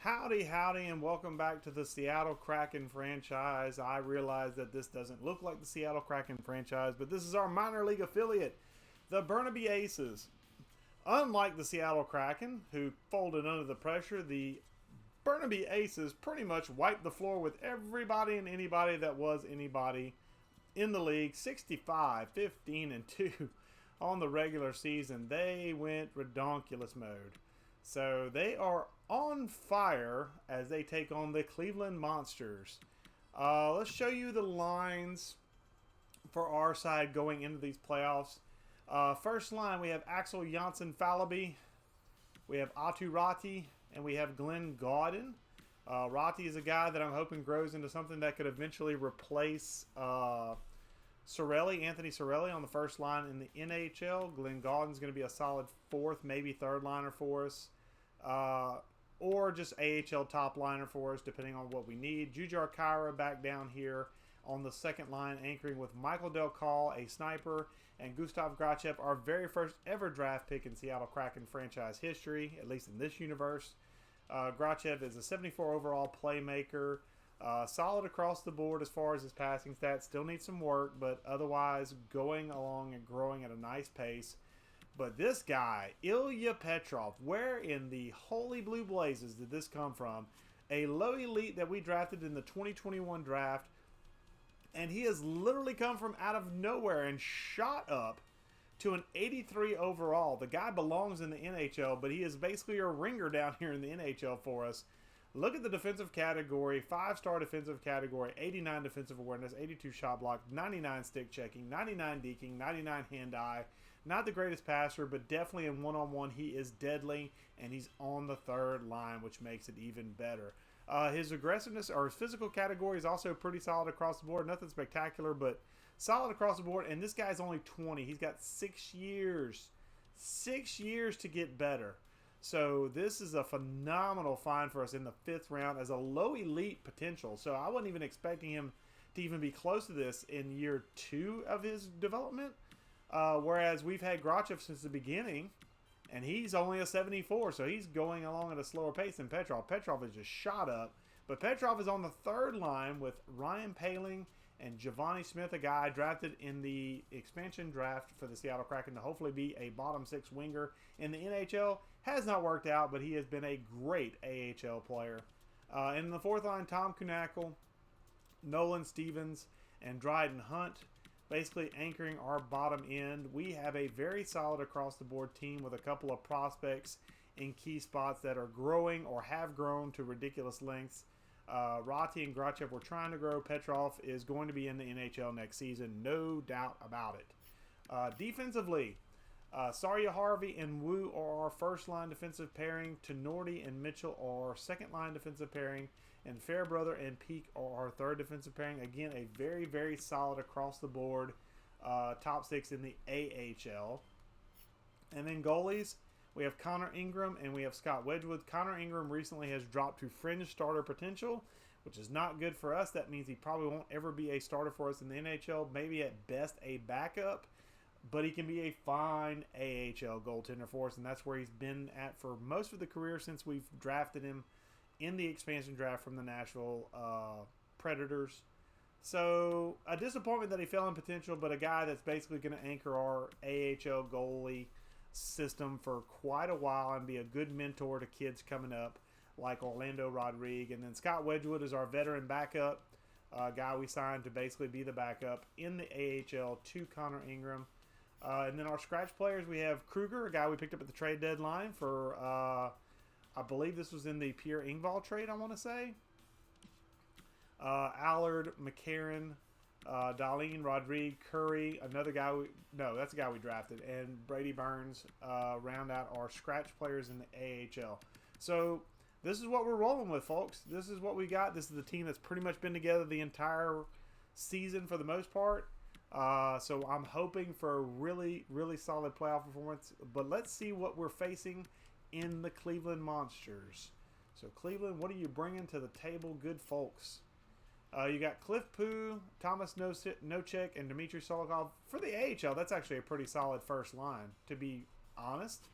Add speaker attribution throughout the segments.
Speaker 1: Howdy, howdy, and welcome back to the Seattle Kraken franchise. I realize that this doesn't look like the Seattle Kraken franchise, but this is our minor league affiliate, the Burnaby Aces. Unlike the Seattle Kraken, who folded under the pressure, the Burnaby Aces pretty much wiped the floor with everybody and anybody that was anybody in the league. 65, 15, and 2 on the regular season. They went redonkulous mode. So they are on fire as they take on the Cleveland Monsters. Let's show you the lines for our side going into these playoffs. First line, we have Axel Janssen-Falaby, we have Atu Ratti, and we have Glenn Gaudin. Ratti is a guy that I'm hoping grows into something that could eventually replace Anthony Cirelli on the first line in the NHL. Glenn Gaudin is going to be a solid fourth, maybe third liner for us. Or just AHL top liner for us, depending on what we need. Jujhar Khaira back down here on the second line, anchoring with Michael Del Call, a sniper, and Gustav Grachev, our very first ever draft pick in Seattle Kraken franchise history, at least in this universe. Grachev is a 74 overall playmaker, solid across the board as far as his passing stats. Still needs some work, but otherwise going along and growing at a nice pace. But this guy, Ilya Petrov, where in the holy blue blazes did this come from? A low elite that we drafted in the 2021 draft. And he has literally come from out of nowhere and shot up to an 83 overall. The guy belongs in the NHL, but he is basically a ringer down here in the NHL for us. Look at the defensive category, 5-star defensive category, 89 defensive awareness, 82 shot block, 99 stick checking, 99 deking, 99 hand-eye. Not the greatest passer, but definitely in one-on-one he is deadly, and he's on the third line, which makes it even better. His aggressiveness or his physical category is also pretty solid across the board. Nothing spectacular, but solid across the board. And this guy's only 20. He's got 6 years. 6 years to get better. So this is a phenomenal find for us in the 5th round as a low elite potential. So I wasn't even expecting him to even be close to this in year 2 of his development. Whereas we've had Grachev since the beginning, and he's only a 74, so he's going along at a slower pace than Petrov. Petrov is just shot up, but Petrov is on the third line with Ryan Poehling and Giovanni Smith, a guy drafted in the expansion draft for the Seattle Kraken to hopefully be a bottom 6 winger in the NHL. Has not worked out, but he has been a great AHL player. And in the fourth line, Tom Kuhnackel, Nolan Stevens, and Dryden Hunt, basically anchoring our bottom end. We have a very solid across-the-board team with a couple of prospects in key spots that are growing or have grown to ridiculous lengths. Ratti and Grachev were trying to grow. Petrov is going to be in the NHL next season, no doubt about it. Defensively, Sarya Harvey and Wu are our first-line defensive pairing. Tenorti and Mitchell are our second-line defensive pairing. And Fairbrother and Peak are our third defensive pairing. Again, a very, very solid across-the-board top 6 in the AHL. And then goalies, we have Connor Ingram and we have Scott Wedgwood. Connor Ingram recently has dropped to fringe starter potential, which is not good for us. That means he probably won't ever be a starter for us in the NHL. Maybe at best a backup. But he can be a fine AHL goaltender for us, and that's where he's been at for most of the career since we've drafted him in the expansion draft from the Nashville Predators. So a disappointment that he fell in potential, but a guy that's basically going to anchor our AHL goalie system for quite a while and be a good mentor to kids coming up like Orlando Rodrigue. And then Scott Wedgwood is our veteran backup, guy we signed to basically be the backup in the AHL to Connor Ingram. And then our scratch players, we have Kruger, a guy we picked up at the trade deadline for, I believe this was in the Pierre Engvall trade, I want to say. Allard, McCarron, Darlene, Rodrigue, Curry, another guy that's a guy we drafted, and Brady Burns round out our scratch players in the AHL. So this is what we're rolling with, folks. This is what we got. This is the team that's pretty much been together the entire season for the most part. So I'm hoping for a really, really solid playoff performance. But let's see what we're facing in the Cleveland Monsters. So Cleveland, what are you bringing to the table, good folks? You got Cliff Poo, Thomas Nocek, and Dmitry Solikov. For the AHL, that's actually a pretty solid first line, to be honest.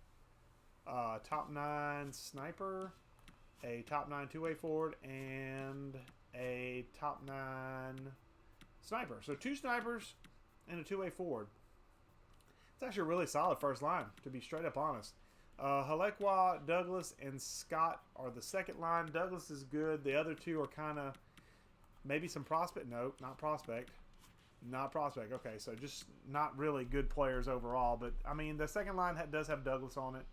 Speaker 1: Top 9 sniper. a top 9 two-way forward, and a top 9 sniper. So 2 snipers and a two-way forward. It's actually a really solid first line, to be straight up honest. Halekwa, Douglas, and Scott are the second line. Douglas is good. The other two are kind of maybe some prospect. No, not prospect. Not prospect. Okay, so just not really good players overall. But, I mean, the second line does have Douglas on it.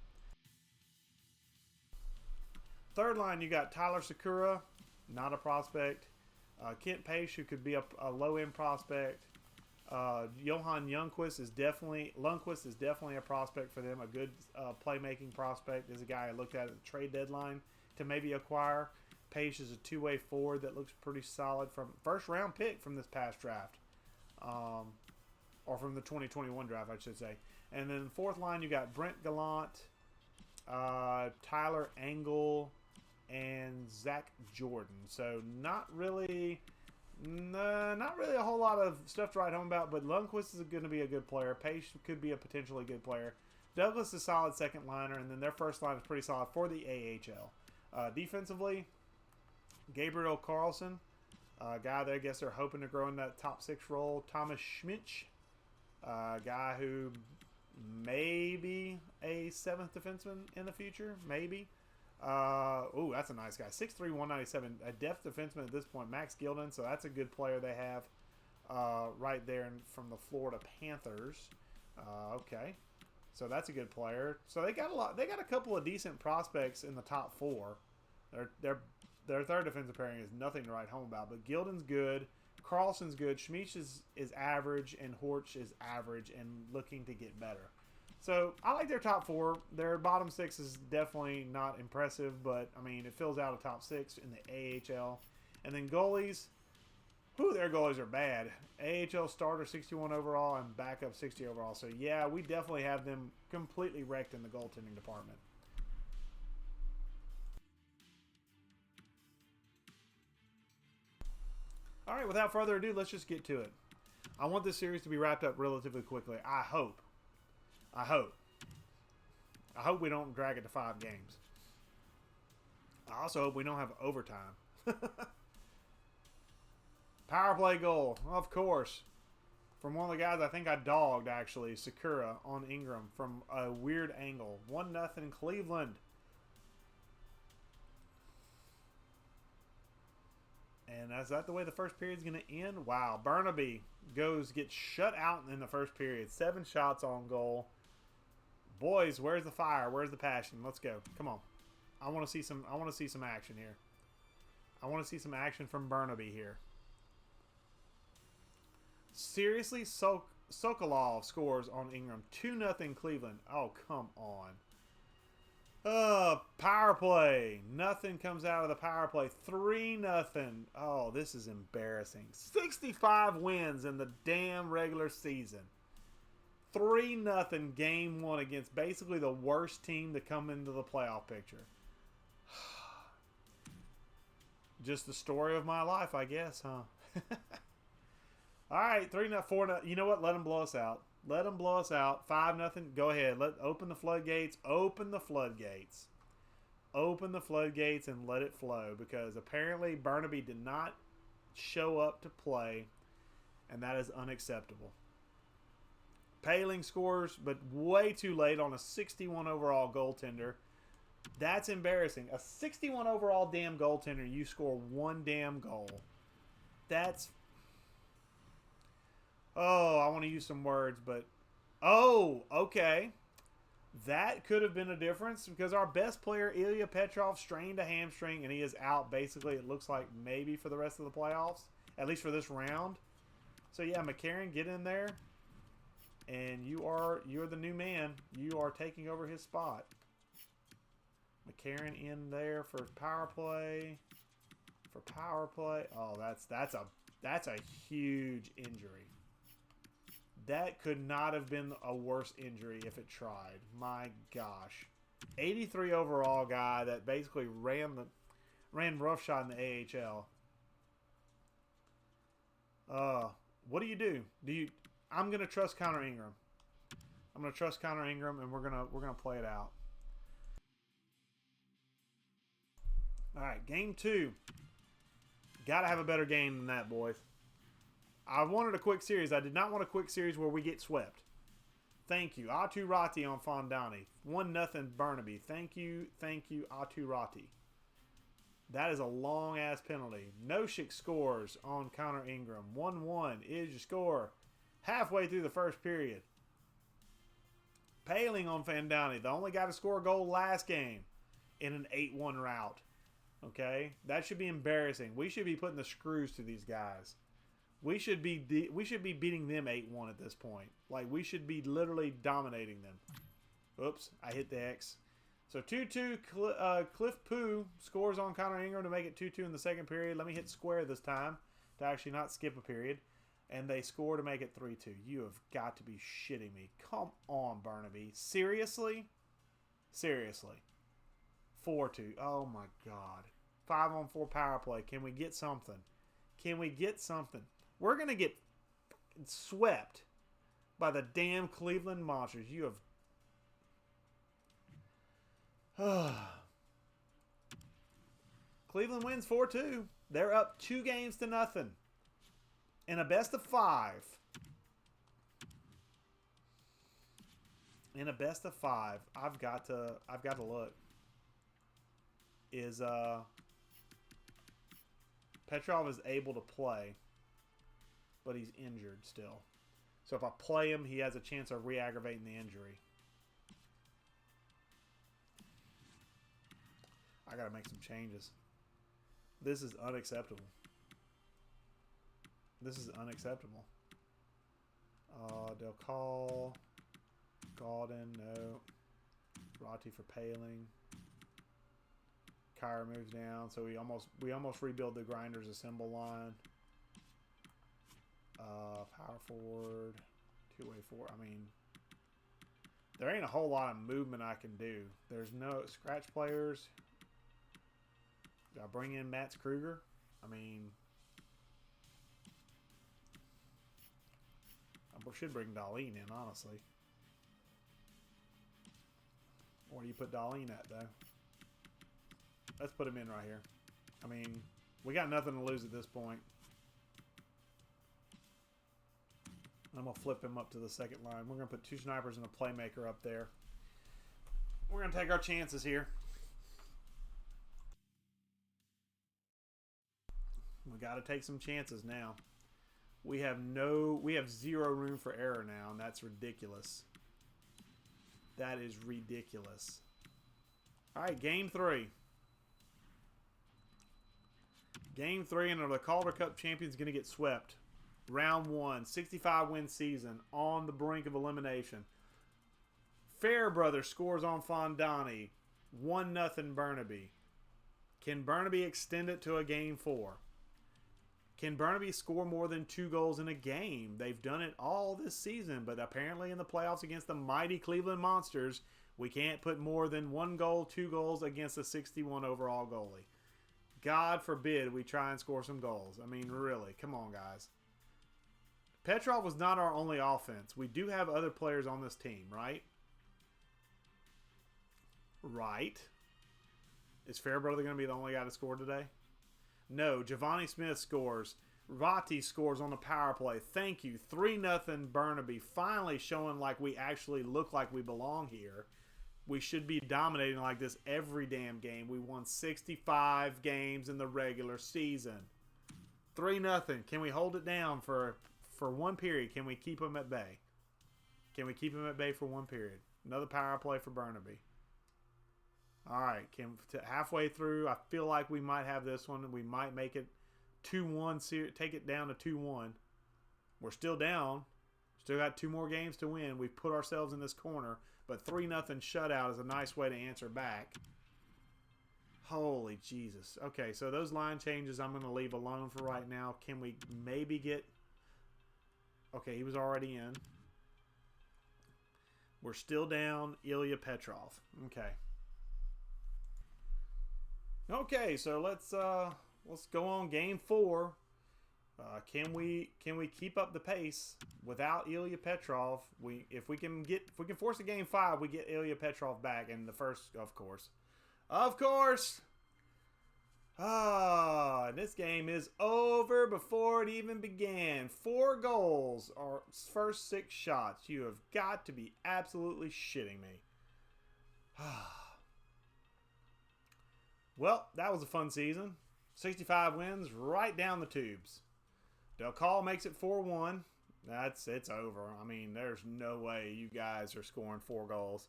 Speaker 1: Third line, you got Tyler Sakura, not a prospect. Kent Pace, who could be a low-end prospect. Johan Lundqvist is definitely a prospect for them. A good playmaking prospect is a guy I looked at the trade deadline to maybe acquire. Pace is a two-way forward that looks pretty solid from first-round pick from this past draft, or from the 2021 draft, I should say. And then fourth line, you got Brent Gallant, Tyler Angle, and Zach Jordan. So not really a whole lot of stuff to write home about, but Lundqvist is going to be a good player. Pace could be a potentially good player. Douglas is a solid second liner, and then their first line is pretty solid for the AHL. Defensively, Gabriel Carlson, guy that I guess they're hoping to grow in that top 6 role. Thomas Schmitz, guy who may be a 7th defenseman in the future, maybe. Oh, that's a nice guy. 6'3", 197. A depth defenseman at this point. Max Gilden, so that's a good player they have right there from the Florida Panthers. Okay. So that's a good player. So they got a lot. They got a couple of decent prospects in the top 4. Their third defensive pairing is nothing to write home about. But Gilden's good. Carlson's good. Schmitz is average, and Horch is average and looking to get better. So I like their top 4. Their bottom 6 is definitely not impressive, but I mean it fills out a top 6 in the AHL. And then goalies, their goalies are bad. AHL starter 61 overall and backup 60 overall. So yeah, we definitely have them completely wrecked in the goaltending department. All right, without further ado, let's just get to it. I want this series to be wrapped up relatively quickly. I hope we don't drag it to 5 games. I also hope we don't have overtime. Power play goal, of course. From one of the guys I think I dogged, actually, Sakura on Ingram from a weird angle. 1-0 Cleveland. And is that the way the first period's going to end? Wow. Burnaby gets shut out in the first period. 7 shots on goal. Boys, where's the fire? Where's the passion? Let's go. Come on. I want to see some action here. I want to see some action from Burnaby here. Seriously, Sokolov scores on Ingram. 2-0 Cleveland. Oh, come on. Power play. Nothing comes out of the power play. 3-0. Oh, this is embarrassing. 65 wins in the damn regular season. 3-0 game 1 against basically the worst team to come into the playoff picture. Just the story of my life, I guess, huh? All right, 3-0, 4-0. You know what? Let them blow us out. Let them blow us out. 5-0. Go ahead. Open the floodgates. Open the floodgates. Open the floodgates and let it flow, because apparently Burnaby did not show up to play, and that is unacceptable. Paling scores, but way too late on a 61 overall goaltender. That's embarrassing. A 61 overall damn goaltender, you score 1 damn goal. That's... Oh, I want to use some words, but... Oh, okay. That could have been a difference, because our best player, Ilya Petrov, strained a hamstring, and he is out basically, it looks like, maybe for the rest of the playoffs. At least for this round. So, yeah, McCarron, get in there. And you're the new man. You are taking over his spot. McCarron in there for power play. Oh, that's a huge injury. That could not have been a worse injury if it tried. My gosh. 83 overall guy that basically ran roughshod in the AHL. What do? I'm gonna trust Connor Ingram. I'm gonna trust Connor Ingram, and we're gonna play it out. All right, game 2. Got to have a better game than that, boys. I wanted a quick series. I did not want a quick series where we get swept. Thank you. Atu Rati on Fondani. 1-0 Burnaby. Thank you, Atu Rati. That is a long-ass penalty. Noshik scores on Connor Ingram. 1-1 is your score. Halfway through the first period. Paling on Fondani. The only guy to score a goal last game in an 8-1 rout. Okay? That should be embarrassing. We should be putting the screws to these guys. We should be beating them 8-1 at this point. Like, we should be literally dominating them. Oops, I hit the X. So 2-2, Cliff Poo scores on Connor Ingram to make it 2-2 in the second period. Let me hit square this time to actually not skip a period. And they score to make it 3-2. You have got to be shitting me. Come on, Burnaby. Seriously? Seriously. 4-2. Oh, my God. 5-on-4 power play. Can we get something? Can we get something? We're going to get swept by the damn Cleveland Monsters. You have... Cleveland wins 4-2. They're up 2-0 in a best of 5. In a best of 5, I've got to look. Is Petrov is able to play, but he's injured still. So if I play him, he has a chance of re-aggravating the injury. I got to make some changes. This is unacceptable. This is unacceptable. They'll call Gauden, no. Rati for Paling. Kyra moves down, so we almost rebuild the Grinders assemble line. Power forward, two-way forward. I mean, there ain't a whole lot of movement I can do. There's no scratch players. Do I bring in Mats Kruger? I mean, I should bring Darlene in, honestly. Where do you put Darlene at, though? Let's put him in right here. I mean, we got nothing to lose at this point. I'm going to flip him up to the second line. We're going to put 2 snipers and a playmaker up there. We're going to take our chances here. We got to take some chances now. We have 0 room for error now, and that's ridiculous. That is ridiculous. All right, game 3. Game 3, and the Calder Cup champions going to get swept. Round 1, 65-win season, on the brink of elimination. Fairbrother scores on Fondani. 1-0 Burnaby. Can Burnaby extend it to a game 4? Can Burnaby score more than 2 goals in a game? They've done it all this season, but apparently in the playoffs against the mighty Cleveland Monsters, we can't put more than 1 goal, 2 goals against a 61 overall goalie. God forbid we try and score some goals. I mean, really, come on, guys. Petrov was not our only offense. We do have other players on this team, right? Right. Is Fairbrother going to be the only guy to score today? No. Giovanni Smith scores. Rati scores on the power play. Thank you. 3-0 Burnaby. Finally showing like we actually look like we belong here. We should be dominating like this every damn game. We won 65 games in the regular season. 3-0. Can we hold it down for 1 period? Can we keep them at bay? Can we keep them at bay for 1 period? Another power play for Burnaby. All right. Halfway through, I feel like we might have this one. We might make it 2-1. Take it down to 2-1. We're still down. Still got 2 more games to win. We've put ourselves in this corner. But 3-0 shutout is a nice way to answer back. Holy Jesus. Okay, so those line changes I'm going to leave alone for right now. Can we maybe get... Okay, he was already in. We're still down Ilya Petrov. Okay. Okay, so let's go on game 4. Can we keep up the pace without Ilya Petrov? If we can force a game 5, we get Ilya Petrov back in the first, of course. Ah, this game is over before it even began. 4 goals or first 6 shots. You have got to be absolutely shitting me. Well, that was a fun season. 65 wins right down the tubes. Del Call makes it 4-1. It's over. I mean, there's no way you guys are scoring 4 goals.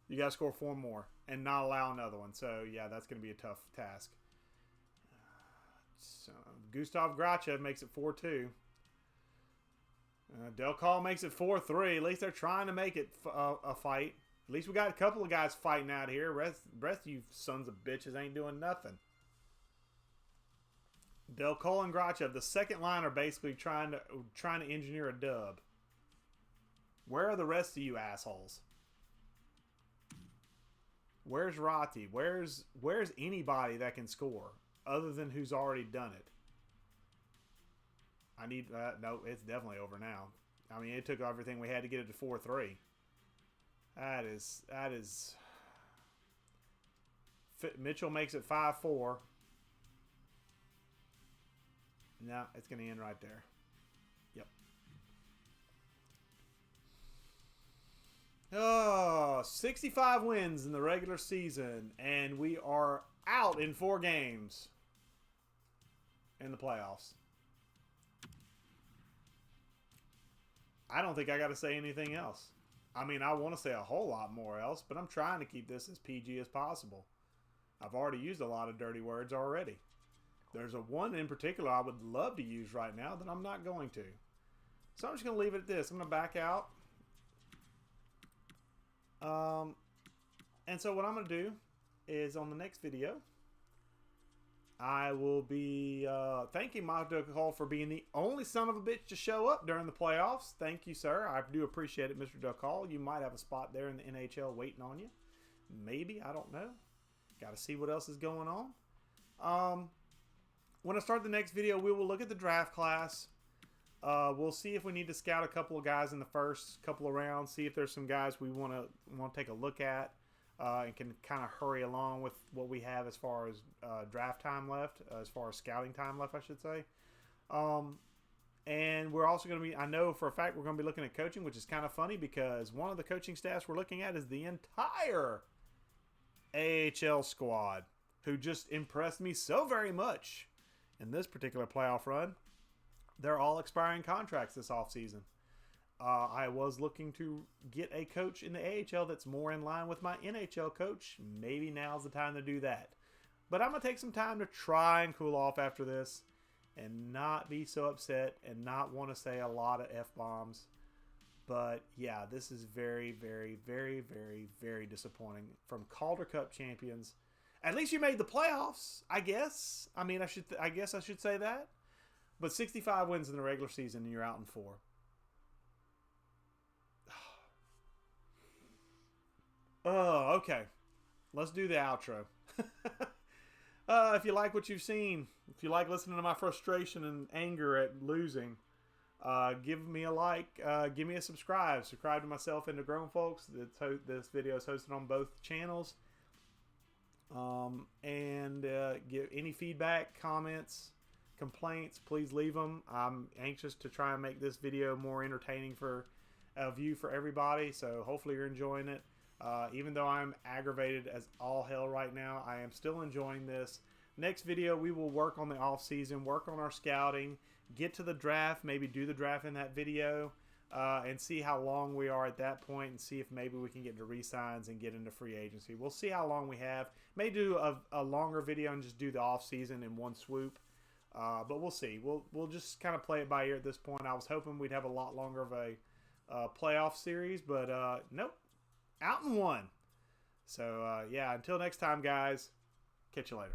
Speaker 1: You got to score 4 more and not allow another one. So, yeah, that's going to be a tough task. So, Gustav Gracha makes it 4-2. Del Call makes it 4-3. At least they're trying to make it a fight. At least we got a couple of guys fighting out here. Rest of you sons of bitches ain't doing nothing. Del Cole and Gracha, the second line, are basically trying to engineer a dub. Where are the rest of you assholes? Where's Rati? Where's anybody that can score other than who's already done it? I need no. It's definitely over now. I mean, it took everything we had to get it to 4-3. That is. Mitchell makes it 5-4. No, it's going to end right there. Yep. Oh, 65 wins in the regular season, and we are out in 4 games in the playoffs. I don't think I got to say anything else. I mean, I want to say a whole lot more else, but I'm trying to keep this as PG as possible. I've already used a lot of dirty words already. There's a one in particular I would love to use right now that I'm not going to. So I'm just going to leave it at this. I'm going to back out. And so what I'm going to do is on the next video, I will be thanking Mike Duckhall for being the only son of a bitch to show up during the playoffs. Thank you, sir. I do appreciate it, Mr. Duckhall. You might have a spot there in the NHL waiting on you. Maybe. I don't know. Got to see what else is going on. When I start the next video, we will look at the draft class. We'll see if we need to scout a couple of guys in the first couple of rounds. See if there's some guys we want to take a look at and can kind of hurry along with what we have as far as draft time left, as far as scouting time left, I should say. And we're also going to be, I know for a fact we're going to be looking at coaching, which is kind of funny because one of the coaching staffs we're looking at is the entire AHL squad, who just impressed me so very much in this particular playoff run. They're all expiring contracts this offseason. I was looking to get a coach in the AHL that's more in line with my NHL coach. Maybe now's the time to do that. But I'm going to take some time to try and cool off after this and not be so upset and not want to say a lot of F-bombs. But yeah, this is very, very, very, very, very disappointing from Calder Cup champions. At least you made the playoffs, I guess. I mean, I guess I should say that. But 65 wins in the regular season and you're out in 4. Oh, okay. Let's do the outro. If you like what you've seen, if you like listening to my frustration and anger at losing, give me a like, give me a subscribe. Subscribe to myself and to Grown Folks. This video is hosted on both channels. Give any feedback, comments, complaints, please leave them. I'm anxious to try and make this video more entertaining for a view for everybody, so hopefully you're enjoying it. Even though I'm aggravated as all hell right now, I am still enjoying this. Next video, we will work on the off season, work on our scouting, get to the draft, maybe do the draft in that video, and see how long we are at that point, and see if maybe we can get into re-signs and get into free agency. We'll see how long we have. May do a longer video and just do the off season in one swoop. But we'll see. We'll just kind of play it by ear at this point. I was hoping we'd have a lot longer of a playoff series, but nope. Out in 1. So, yeah, until next time, guys. Catch you later.